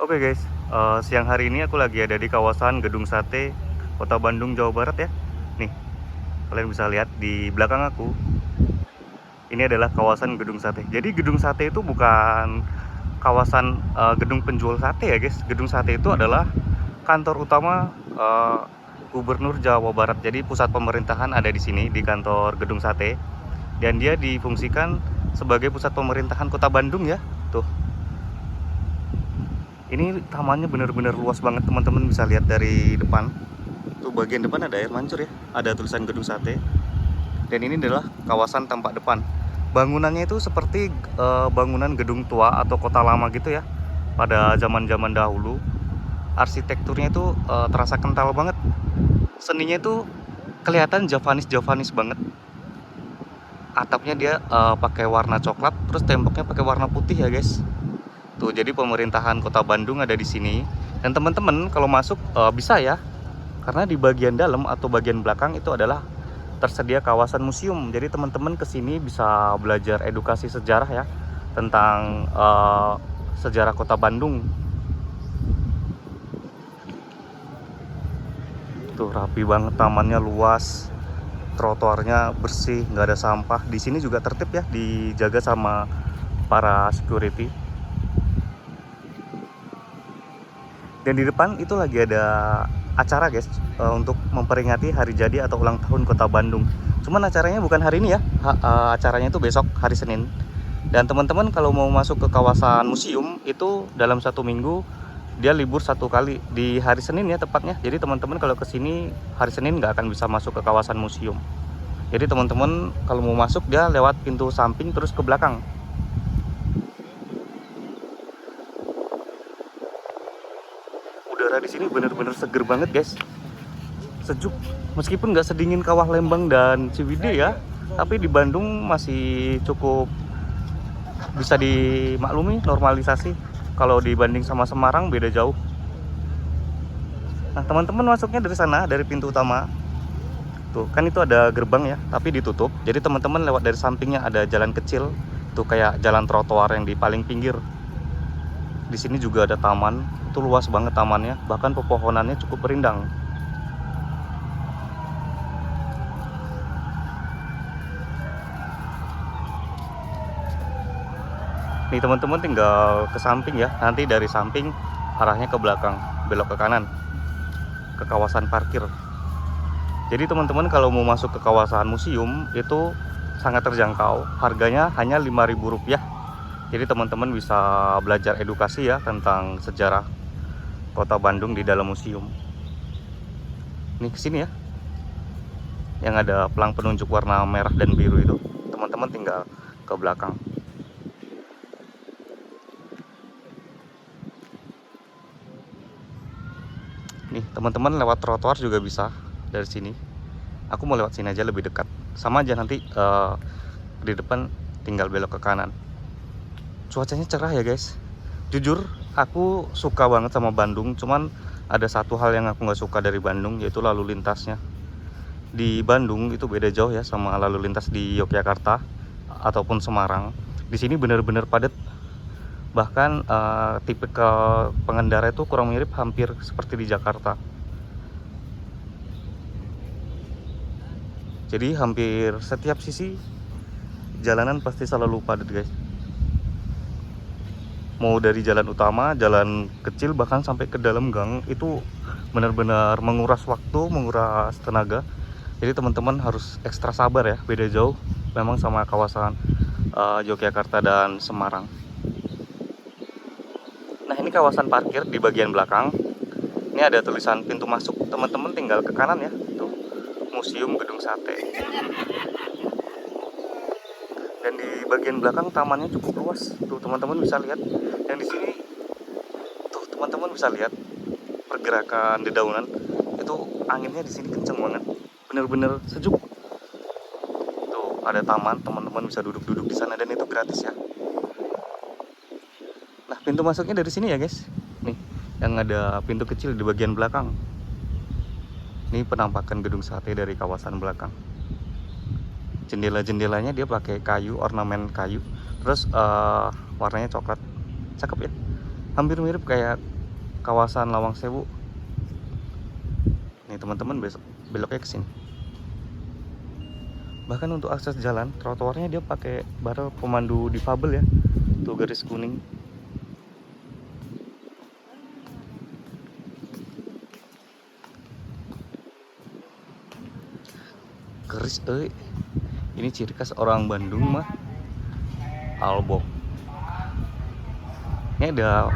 Oke guys, siang hari ini aku lagi ada di kawasan Gedung Sate, Kota Bandung, Jawa Barat ya. Nih, kalian bisa lihat di belakang aku, ini adalah kawasan Gedung Sate. Jadi Gedung Sate itu bukan kawasan gedung penjual sate ya guys. Gedung Sate itu adalah kantor utama Gubernur Jawa Barat. Jadi pusat pemerintahan ada di sini di kantor Gedung Sate. Dan dia difungsikan sebagai pusat pemerintahan Kota Bandung ya. Tuh, ini tamannya bener-bener luas banget, teman-teman bisa lihat dari depan. Tuh bagian depan ada air mancur ya, ada tulisan Gedung Sate. Dan ini adalah kawasan tampak depan. Bangunannya itu seperti bangunan gedung tua atau kota lama gitu ya, pada zaman-zaman dahulu. Arsitekturnya itu terasa kental banget. Seninya itu kelihatan Javanis banget. Atapnya dia pakai warna coklat, terus temboknya pakai warna putih ya guys. Tuh, jadi pemerintahan Kota Bandung ada di sini. Dan teman-teman kalau masuk bisa ya, karena di bagian dalam atau bagian belakang itu adalah tersedia kawasan museum. Jadi teman-teman kesini bisa belajar edukasi sejarah ya, tentang sejarah Kota Bandung. Tuh rapi banget, tamannya luas, trotoarnya bersih, nggak ada sampah. Di sini juga tertib ya, dijaga sama para security. Dan di depan itu lagi ada acara guys, untuk memperingati hari jadi atau ulang tahun Kota Bandung. Cuman acaranya bukan hari ini ya, acaranya itu besok hari Senin. Dan teman-teman kalau mau masuk ke kawasan museum itu dalam 1 minggu dia libur 1 kali di hari Senin ya tepatnya. Jadi teman-teman kalau kesini hari Senin nggak akan bisa masuk ke kawasan museum. Jadi teman-teman kalau mau masuk dia lewat pintu samping terus ke belakang. Udara di sini bener-bener seger banget guys, sejuk. Meskipun nggak sedingin Kawah Lembang dan Ciwidey ya, tapi di Bandung masih cukup bisa dimaklumi, normalisasi. Kalau dibanding sama Semarang beda jauh. Nah teman-teman masuknya dari sana, dari pintu utama. Tuh kan itu ada gerbang ya, tapi ditutup. Jadi teman-teman lewat dari sampingnya ada jalan kecil, tuh kayak jalan trotoar yang di paling pinggir. Di sini juga ada taman, itu luas banget tamannya, bahkan pepohonannya cukup rindang. Nih teman-teman tinggal ke samping ya, nanti dari samping arahnya ke belakang, belok ke kanan, ke kawasan parkir. Jadi teman-teman kalau mau masuk ke kawasan museum itu sangat terjangkau, harganya hanya Rp5.000. Jadi teman-teman bisa belajar edukasi ya tentang sejarah Kota Bandung di dalam museum. Nih kesini ya, yang ada pelang penunjuk warna merah dan biru itu, teman-teman tinggal ke belakang. Nih teman-teman lewat trotoar juga bisa dari sini. Aku mau lewat sini aja, lebih dekat. Sama aja nanti di depan tinggal belok ke kanan. Cuacanya cerah ya guys. Jujur aku suka banget sama Bandung. Cuman ada satu hal yang aku nggak suka dari Bandung, yaitu lalu lintasnya. Di Bandung itu beda jauh ya sama lalu lintas di Yogyakarta ataupun Semarang. Di sini bener-bener padat. Bahkan tipe ke pengendara itu kurang mirip, hampir seperti di Jakarta. Jadi hampir setiap sisi jalanan pasti selalu padat guys. Mau dari jalan utama, jalan kecil, bahkan sampai ke dalam gang, itu benar-benar menguras waktu, menguras tenaga. Jadi teman-teman harus ekstra sabar ya, beda jauh memang sama kawasan Yogyakarta dan Semarang. Nah ini kawasan parkir di bagian belakang. Ini ada tulisan pintu masuk, teman-teman tinggal ke kanan ya. Tuh, Museum Gedung Sate. Dan di bagian belakang tamannya cukup luas. Tuh teman-teman bisa lihat. Dan di sini tuh teman-teman bisa lihat pergerakan dedaunan. Itu anginnya di sini kenceng banget. Bener-bener sejuk. Tuh ada taman, teman-teman bisa duduk-duduk di sana dan itu gratis ya. Nah pintu masuknya dari sini ya guys. Nih yang ada pintu kecil di bagian belakang. Ini penampakan Gedung Sate dari kawasan belakang. Jendela-jendelanya dia pakai kayu, ornamen kayu. Terus warnanya coklat. Cakep ya. Hampir mirip kayak kawasan Lawang Sewu. Nih teman-teman, beloknya ke sini. Bahkan untuk akses jalan, trotoarnya dia pakai barel pemandu difabel ya. Tuh garis kuning. Keris ini ciri khas orang Bandung mah. Albok. Ini ada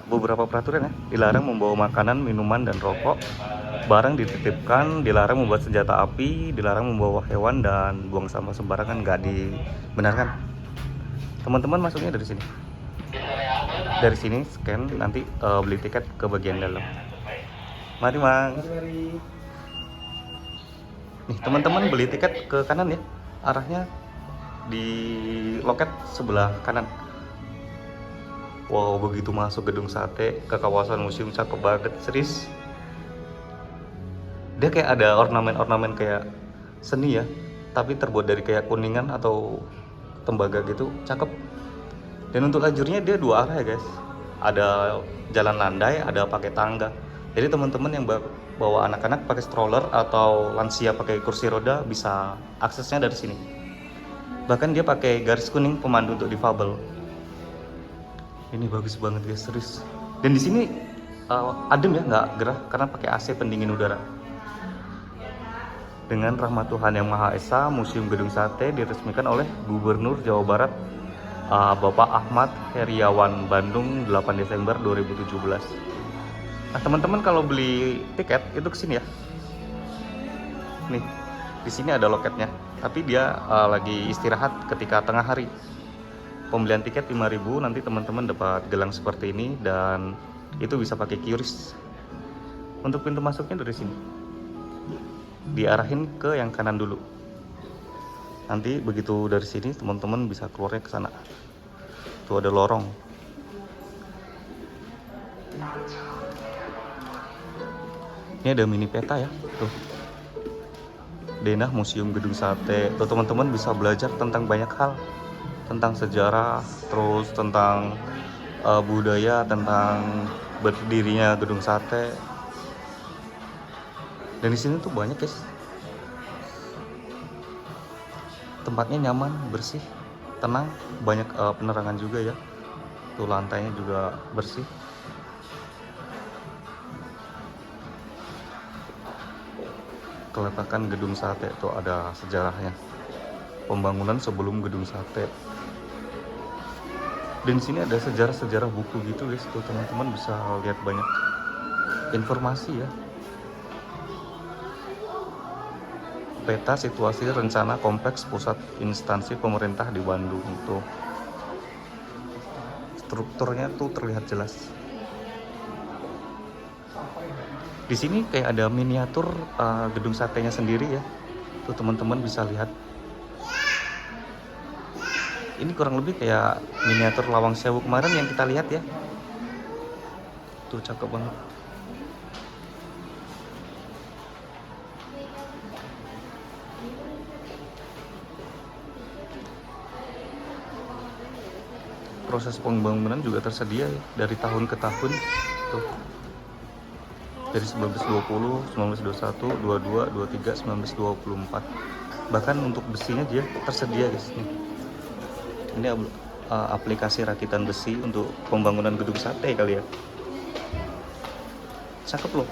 beberapa peraturan ya. Dilarang membawa makanan, minuman, dan rokok. Barang dititipkan, dilarang membuat senjata api, dilarang membawa hewan, dan buang sampah sembarangan nggak dibenarkan. Teman-teman masuknya dari sini. Dari sini scan, nanti beli tiket ke bagian dalam. Mari Mang. Nih teman-teman beli tiket ke kanan ya. Arahnya di loket sebelah kanan. Wow, begitu masuk gedung sate ke kawasan museum, cakep banget, serius. Dia kayak ada ornamen-ornamen kayak seni ya, tapi terbuat dari kayak kuningan atau tembaga gitu, cakep. Dan untuk lajurnya dia dua arah ya guys. Ada jalan landai, ada pakai tangga. Jadi teman-teman yang bawa anak-anak pakai stroller atau lansia pakai kursi roda bisa aksesnya dari sini. Bahkan dia pakai garis kuning pemandu untuk difabel. Ini bagus banget guys, serius. Dan di sini adem ya, nggak gerah karena pakai AC pendingin udara. Dengan rahmat Tuhan Yang Maha Esa, Museum Gedung Sate diresmikan oleh Gubernur Jawa Barat Bapak Ahmad Heriawan Bandung 8 Desember 2017. Nah teman-teman kalau beli tiket itu kesini ya. Nih, di sini ada loketnya. Tapi dia lagi istirahat ketika tengah hari. Pembelian tiket 5.000, nanti teman-teman dapat gelang seperti ini dan itu bisa pakai QRIS. Untuk pintu masuknya dari sini. Diarahin ke yang kanan dulu. Nanti begitu dari sini teman-teman bisa keluarnya ke sana. Tuh ada lorong. Ini ada mini peta ya, tuh. Denah Museum Gedung Sate. Tuh teman-teman bisa belajar tentang banyak hal. Tentang sejarah, terus tentang budaya, tentang berdirinya gedung sate. Dan di sini tuh banyak guys. Tempatnya nyaman, bersih, tenang, banyak penerangan juga ya. Tuh lantainya juga bersih. Keletakan gedung sate tuh ada sejarahnya. Pembangunan sebelum gedung sate. Dan sini ada sejarah-sejarah buku gitu guys, tuh teman-teman bisa lihat banyak informasi ya. Peta situasi rencana kompleks pusat instansi pemerintah di Bandung tuh. Strukturnya tuh terlihat jelas. Di sini kayak ada miniatur gedung satenya sendiri ya. Tuh teman-teman bisa lihat. Ini kurang lebih kayak miniatur Lawang Sewu kemarin yang kita lihat ya. Tuh cakep banget. Proses pembangunan juga tersedia ya, dari tahun ke tahun. Tuh. Dari 1920, 1921, 22, 23, 1924. Bahkan untuk besinya dia tersedia guys nih. Ini aplikasi rakitan besi untuk pembangunan gedung sate kali ya. Cakep loh.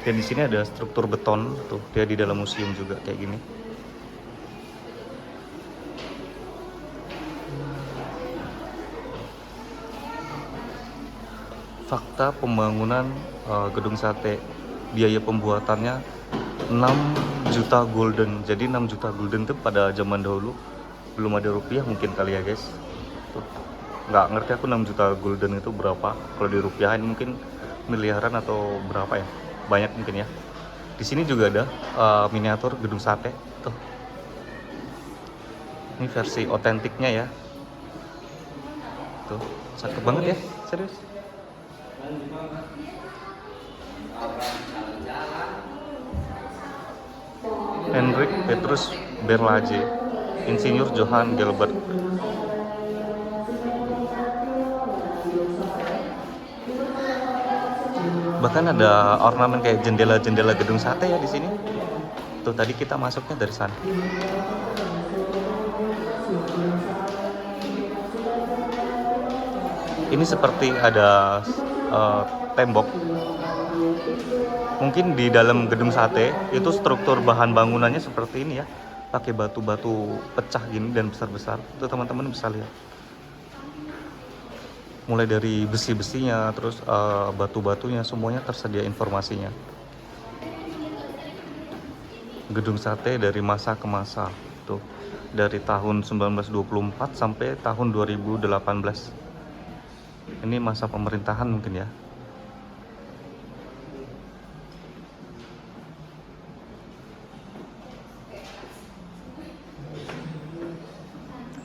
Dan di sini ada struktur beton tuh, dia di dalam museum juga kayak gini. Fakta pembangunan gedung sate, biaya pembuatannya 6 juta golden. Jadi 6 juta golden itu pada zaman dahulu belum ada rupiah mungkin kali ya guys. Tuh. Nggak ngerti aku 6 juta golden itu berapa. Kalau dirupiahin mungkin miliaran atau berapa ya. Banyak mungkin ya. Di sini juga ada miniatur gedung sate. Tuh. Ini versi otentiknya ya. Tuh, cakep banget ya, serius. Hendrik Petrus Berlage, Insinyur Johann Gelbert. Bahkan ada ornamen kayak jendela-jendela gedung sate ya di sini. Tuh tadi kita masuknya dari sana. Ini seperti ada tembok. Mungkin di dalam gedung sate itu struktur bahan bangunannya seperti ini ya, pakai batu-batu pecah gini dan besar-besar. Itu teman-teman bisa lihat. Mulai dari besi-besinya, terus batu-batunya, semuanya tersedia informasinya. Gedung sate dari masa ke masa, tuh dari tahun 1924 sampai tahun 2018. Ini masa pemerintahan mungkin ya.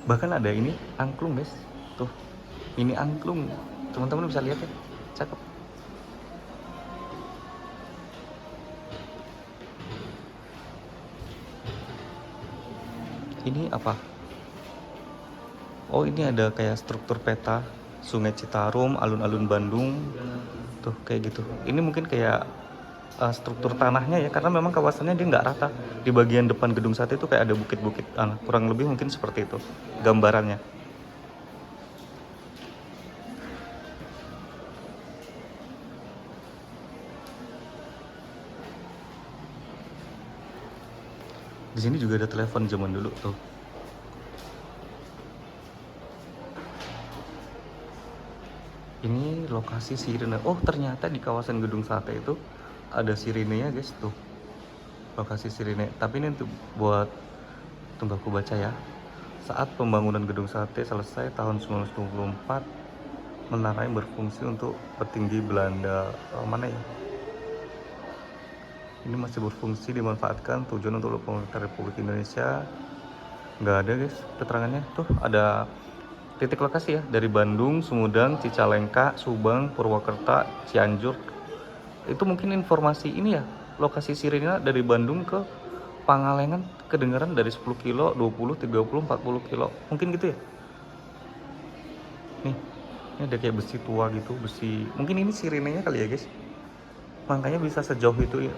Bahkan ada ini angklung guys, tuh ini angklung, teman-teman bisa lihat ya, cakep. Ini apa? Oh, ini ada kayak struktur peta Sungai Citarum, alun-alun Bandung, tuh kayak gitu. Ini mungkin kayak struktur tanahnya ya, karena memang kawasannya dia nggak rata. Di bagian depan gedung sate itu kayak ada bukit-bukit, kurang lebih mungkin seperti itu gambarannya. Di sini juga ada telepon zaman dulu tuh. Ini lokasi sirine. Oh, ternyata di kawasan gedung sate itu ada sirinenya guys, tuh lokasi sirine. Tapi ini untuk buat, tunggu aku baca ya. Saat pembangunan gedung sate selesai tahun 1924, menara yang berfungsi untuk petinggi Belanda. Mana ya? Ini masih berfungsi, dimanfaatkan, tujuan untuk pemerintah Republik Indonesia. Nggak ada guys keterangannya. Tuh ada titik lokasi ya, dari Bandung, Sumedang, Cicalengka, Subang, Purwakarta, Cianjur. Itu mungkin informasi ini ya, lokasi sirine dari Bandung ke Pangalengan kedengaran dari 10 kilo, 20, 30, 40 kilo. Mungkin gitu ya. Nih, ini ada kayak besi tua gitu, besi. Mungkin ini sirinenya kali ya guys. Makanya bisa sejauh itu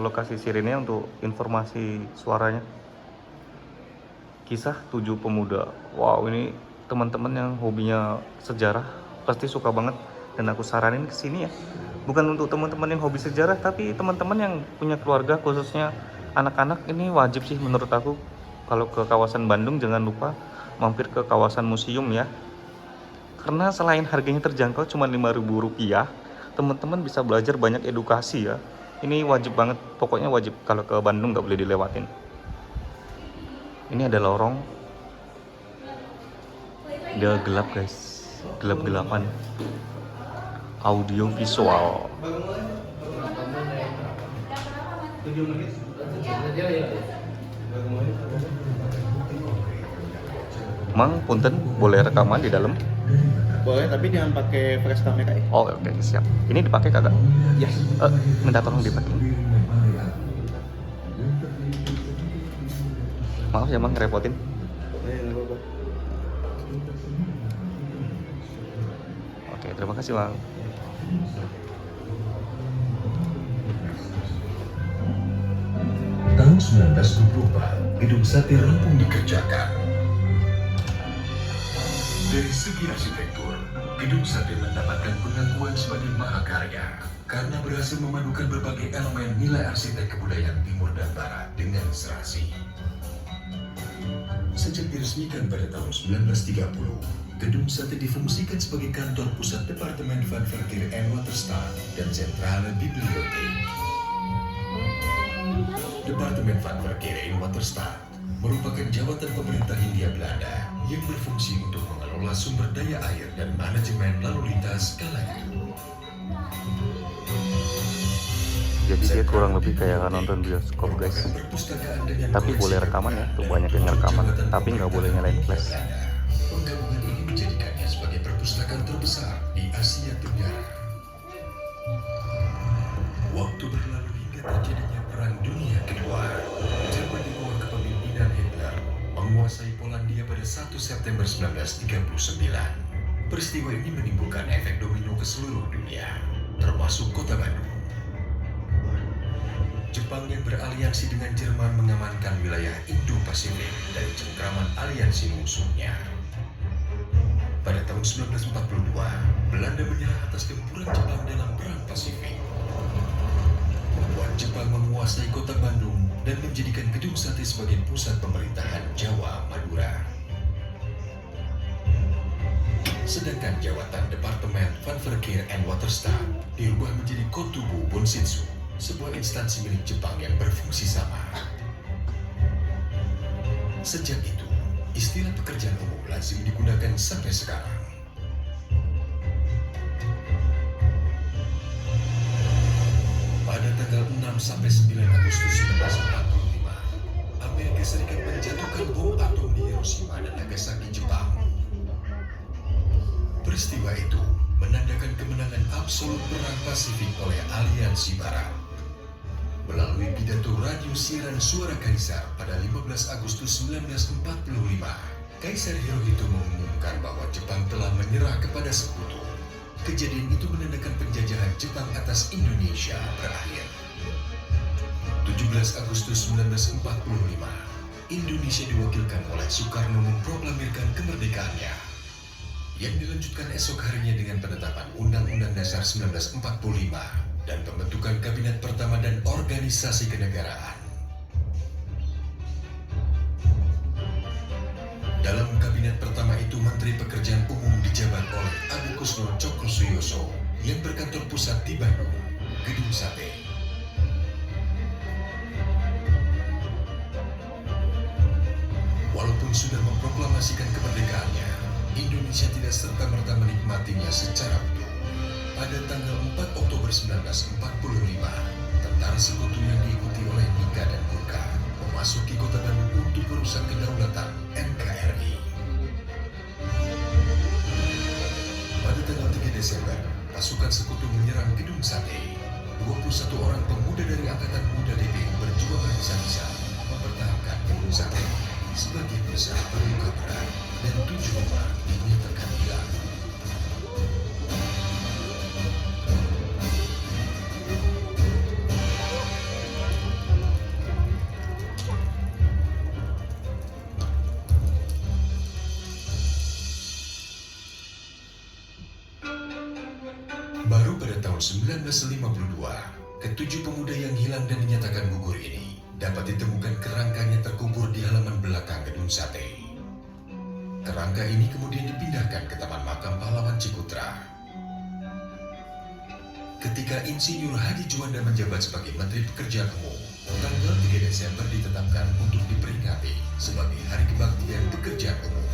lokasi sirinenya untuk informasi suaranya. Kisah 7 pemuda. Wow, ini teman-teman yang hobinya sejarah pasti suka banget, dan aku saranin ke sini ya. Bukan untuk teman-teman yang hobi sejarah, tapi teman-teman yang punya keluarga, khususnya anak-anak, ini wajib sih menurut aku. Kalau ke kawasan Bandung jangan lupa mampir ke kawasan museum ya. Karena selain harganya terjangkau cuma Rp5.000, teman-teman bisa belajar banyak edukasi ya. Ini wajib banget, pokoknya wajib kalau ke Bandung, nggak boleh dilewatin. Ini ada lorong, dia gelap guys, gelap-gelapan, audio visual. Mang, punten, boleh rekaman di dalam? Boleh, tapi jangan pakai flash kamera ya. Oh, oke, siap. Ini dipakai kagak? Yes. Minta tolong dipakai. Maaf ya Mang, ngerepotin. Nggak apa-apa. Oke, terima kasih Mang. Tahun 1924, gedung sate rampung dikerjakan. Dari segi arsitektur, gedung sate mendapatkan pengakuan sebagai mahakarya karena berhasil memadukan berbagai elemen nilai arsitek kebudayaan Timur dan Barat dengan serasi. Sejak diresmikan pada tahun 1930, gedung sate difungsikan sebagai kantor pusat Departemen Van Verkeer en Waterstaat dan Sentrale Bibliotheek. Departemen Van Verkeer en Waterstaat merupakan jabatan pemerintah Hindia Belanda yang berfungsi untuk mengelola sumber daya air dan manajemen lalu lintas kala itu. Jadi dia kurang lebih kayak nonton bioskop guys. Tapi boleh rekaman ya, tuh banyak yang rekaman. Tapi nggak boleh nyalain flash. Penggabungan ini menjadikannya sebagai perpustakaan terbesar di Asia Tenggara. Waktu berlalu hingga terjadinya Perang Dunia Kedua. Jerman di bawah kepemimpinan Hitler menguasai Polandia pada 1 September 1939. Peristiwa ini menimbulkan efek domino ke seluruh dunia, termasuk kota Bandung. Jepang yang beraliansi dengan Jerman mengamankan wilayah Indo-Pasifik dari cengkraman aliansi musuhnya. Pada tahun 1942, Belanda menyerah atas gempuran Jepang dalam Perang Pasifik. Membuat Jepang menguasai kota Bandung dan menjadikan Gedung Sate sebagai pusat pemerintahan Jawa Madura. Sedangkan jawatan Departemen Van Verkeer and Waterstaat dirubah menjadi Kotubu Bonshitsu, sebuah instansi milik Jepang yang berfungsi sama. Sejak itu, istilah pekerjaan umum lazim digunakan sampai sekarang. Pada tanggal 6 sampai 9 Agustus 1945, Amerika Serikat menjatuhkan bom atom di Hiroshima dan Nagasaki, Jepang. Peristiwa itu menandakan kemenangan absolut Perang Pasifik oleh Aliansi Barat. Melalui pidato radio siaran suara Kaisar pada 15 Agustus 1945, Kaisar Hirohito mengumumkan bahwa Jepang telah menyerah kepada sekutu. Kejadian itu menandakan penjajahan Jepang atas Indonesia berakhir. 17 Agustus 1945, Indonesia diwakilkan oleh Soekarno memproklamirkan kemerdekaannya, yang dilanjutkan esok harinya dengan penetapan Undang-Undang Dasar 1945 dan pembentukan Kabinet Pertama dan Organisasi Kenegaraan. Dalam Kabinet Pertama itu, Menteri Pekerjaan Umum dijabat oleh Adi Kusno Cokrosuyoso yang berkantor pusat di Bandung, Gedung Sate. Walaupun sudah memproklamasikan kemerdekaannya, Indonesia tidak serta-merta menikmatinya secara utuh. Pada tanggal 4 Oktober 1945, tentara sekutu yang diikuti oleh Nika dan Gurkha memasuki kota Bandung untuk merusak kedaulatan NKRI. Pada tanggal 3 Desember, pasukan sekutu menyerang Gedung Sate. 21 orang pemuda dari Angkatan Muda DPU berjuang habis-habisan mempertahankan Gedung Sate. Sebagian besar terluka berat dan 7 orang dinyatakan hilang. Baru pada tahun 1952, ketujuh pemuda yang hilang dan dinyatakan gugur ini dapat ditemukan kerangkanya terkubur di halaman belakang Gedung Sate. Kerangka ini kemudian dipindahkan ke Taman Makam Pahlawan Cikutra. Ketika Insinyur Hadi Juanda menjabat sebagai Menteri Pekerjaan Umum, tanggal 3 Desember ditetapkan untuk diperingati sebagai Hari Kebaktian Pekerjaan Umum.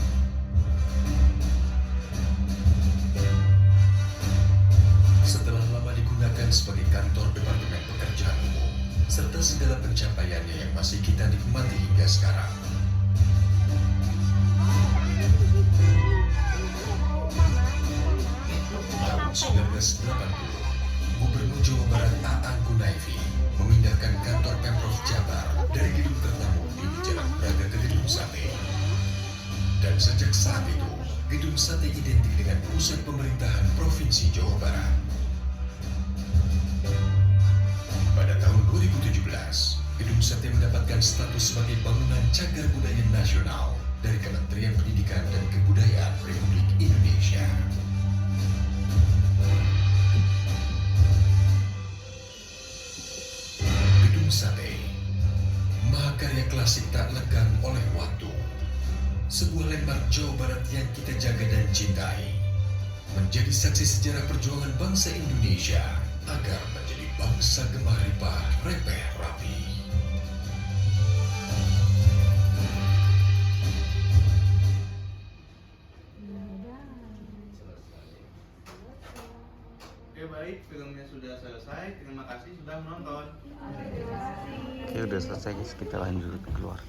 Setelah lama digunakan sebagai kantor Departemen Pekerjaan Umum, serta segala pencapaiannya yang masih kita nikmati hingga sekarang. Tahun 1980, Gubernur Jawa Barat Aan Kunaifi memindahkan kantor Pemprov Jabar dari Gedung Kertamu di Jalan Braga ke Gedung Sate. Dan sejak saat itu, Gedung Sate identik dengan pusat pemerintahan Provinsi Jawa Barat. Pada tahun 2017, Gedung Sate mendapatkan status sebagai bangunan cagar budaya nasional dari Kementerian Pendidikan dan Kebudayaan Republik Indonesia. Gedung Sate, mahakarya klasik tak lekang oleh waktu. Sebuah landmark Jawa Barat yang kita jaga dan cintai, menjadi saksi sejarah perjuangan bangsa Indonesia agar menjadi bangsa gemah ripah, repeh rapi. Oke baik, filmnya sudah selesai. Terima kasih sudah menonton. Oke, udah selesai guys, kita lanjut keluar.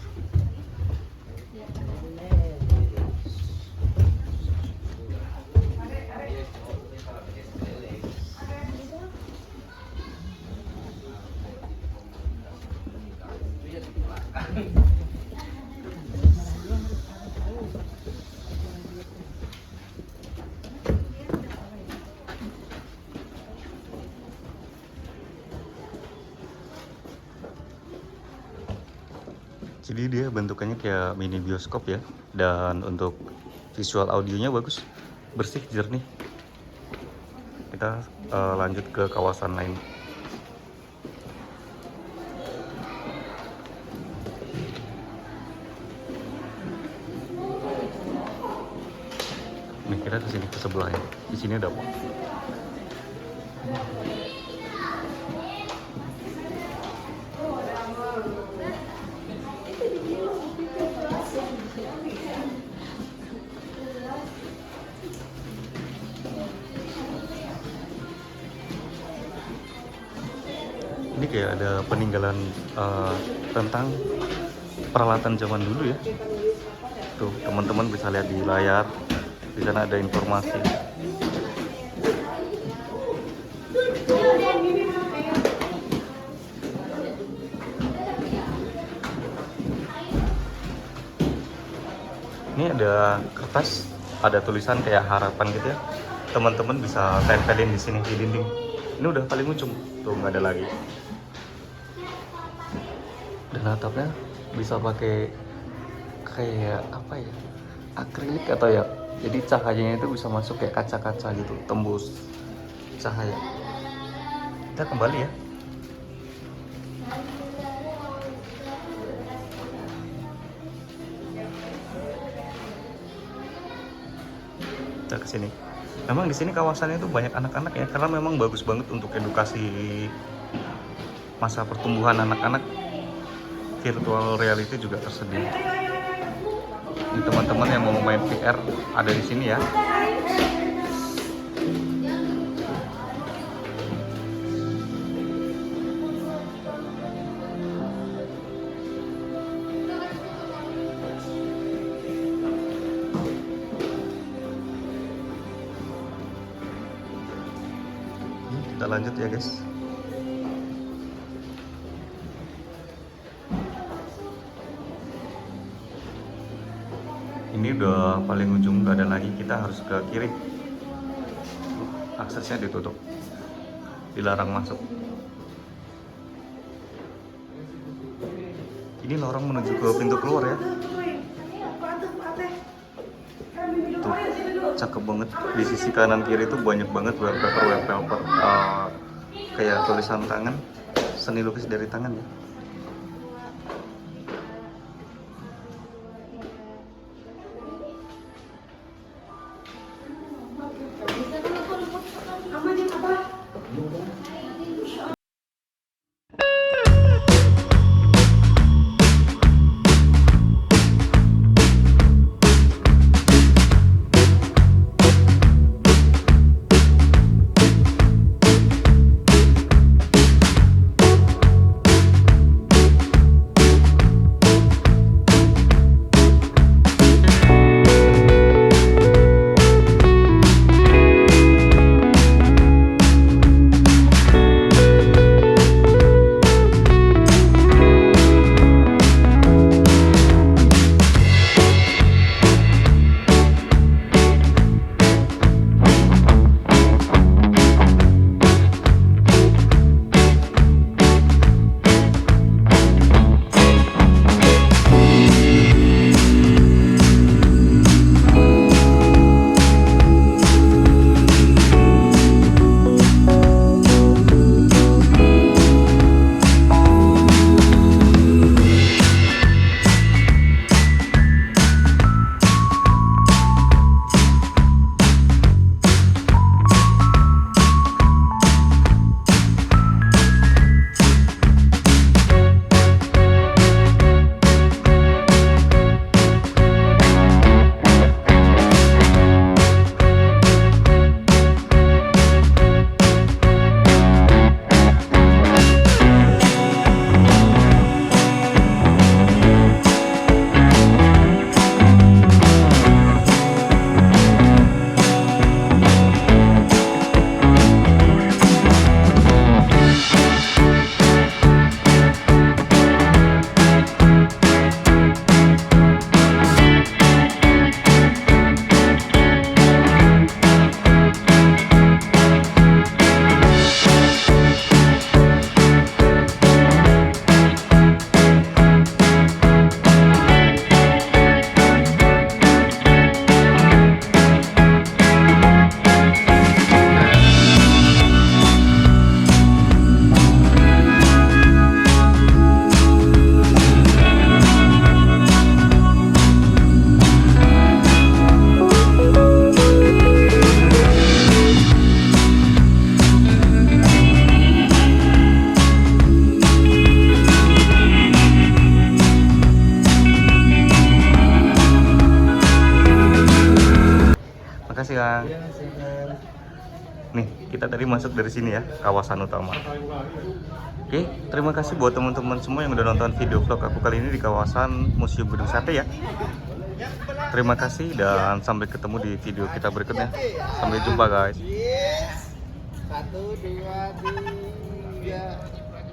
Jadi dia bentukannya kayak mini bioskop ya. Dan untuk visual audionya bagus, bersih, jernih. Kita lanjut ke kawasan lain. Nih kita kesini ke sebelah ya. Di sini ada apa? Ini kayak ada peninggalan tentang peralatan zaman dulu ya. Tuh teman-teman bisa lihat di layar, di sana ada informasi. Ini ada kertas, ada tulisan kayak harapan gitu ya. Teman-teman bisa tempelin di sini di dinding. Ini udah paling ujung, tuh nggak ada lagi. Dan atapnya bisa pakai kayak apa ya, akrilik atau ya, jadi cahayanya itu bisa masuk kayak kaca-kaca gitu, tembus cahaya. Kita kembali ya. Kita ke sini. Memang di sini kawasannya itu banyak anak-anak ya, karena memang bagus banget untuk edukasi masa pertumbuhan anak-anak. Virtual reality juga tersedia. Ini teman-teman yang mau main VR ada di sini ya. Kita lanjut ya guys. Ini udah paling ujung, nggak ada lagi, kita harus ke kiri. Aksesnya ditutup, dilarang masuk. Ini lorong menuju ke pintu keluar ya. Tuh, cakep banget. Di sisi kanan kiri tuh banyak banget wallpaper kayak tulisan tangan, seni lukis dari tangan ya. semuanya. Ya, silakan. Nih, kita tadi masuk dari sini ya, kawasan utama. Oke, terima kasih buat teman-teman semua yang udah nonton video vlog aku kali ini di kawasan Museum Gedung Sate ya. Terima kasih dan sampai ketemu di video kita berikutnya. Sampai jumpa guys. 1, 2, 3.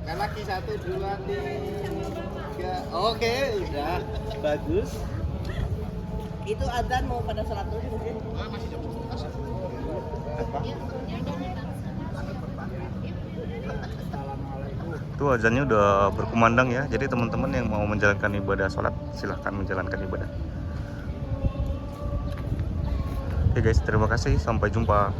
Kan lagi 1, 2, 3. Oke, udah bagus. Itu adzan mau pada sholat dulu mungkin. Masih jam apa? Itu azannya udah berkumandang ya. Jadi teman-teman yang mau menjalankan ibadah sholat silahkan menjalankan ibadah. Oke guys, terima kasih. Sampai jumpa.